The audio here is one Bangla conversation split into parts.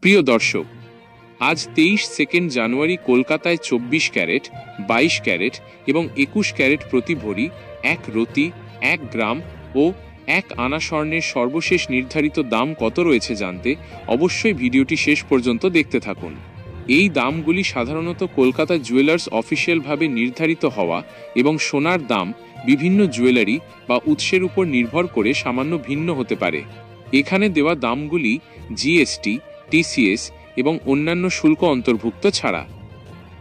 প্রিয় দর্শক, আজ 23 জানুয়ারি কলকাতায় 24 ক্যারেট, 22 ক্যারেট এবং 21 ক্যারেট প্রতি ভরি 1 রতি, 1 গ্রাম ও 1 আনা স্বর্ণের সর্বশেষ নির্ধারিত দাম কত রয়েছে জানতে অবশ্যই ভিডিওটি শেষ পর্যন্ত দেখতে থাকুন। এই দামগুলি সাধারণত কলকাতা জুয়েলার্স অফিসিয়ালভাবে নির্ধারিত হওয়া এবং সোনার দাম বিভিন্ন জুয়েলারি বা উৎসের উপর নির্ভর করে সামান্য ভিন্ন হতে পারে। এখানে দেওয়া দামগুলি জিএসটি, টিসিএস এবং অন্যান্য শুল্ক অন্তর্ভুক্ত ছাড়া।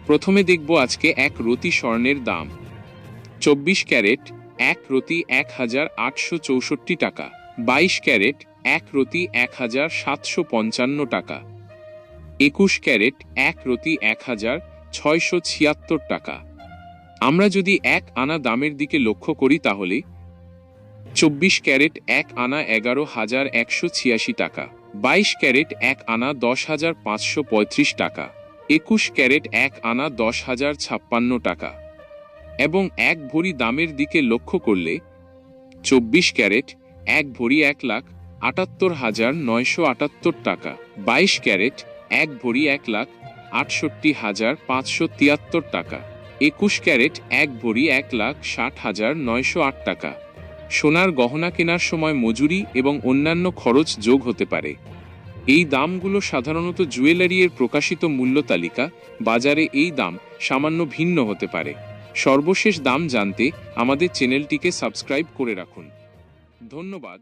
প্রথমে দেখব আজকে 1 রতি স্বর্ণের দাম। 24 ক্যারেট 1 রতি 1864 টাকা, 22 ক্যারেট 1 রতি 1755 টাকা, 21 ক্যারেট 1 রতি 1676 টাকা। আমরা যদি 1 আনা দামের দিকে লক্ষ্য করি তাহলে 24 ক্যারেট 1 আনা 11,186 টাকা, 22 ক্যারেট 1 আনা 10,535 টাকা, 21 ক্যারেট 1 আনা 10,056 টাকা এবং 1 ভরি দামের দিকে লক্ষ্য করলে 24 ক্যারেট 1 ভরি 1,78,978 টাকা, 22 ক্যারেট 1 ভরি 1,68,573 টাকা, 21 ক্যারেট 1 ভরি 1,60,908 টাকা। সোনার গহনা কেনার সময় মজুরি এবং অন্যান্য খরচ যোগ হতে পারে। এই দামগুলো সাধারণত জুয়েলারির প্রকাশিত মূল্য তালিকা, বাজারে এই দাম সামান্য ভিন্ন হতে পারে। সর্বশেষ দাম জানতে আমাদের চ্যানেলটিকে সাবস্ক্রাইব করে রাখুন। ধন্যবাদ।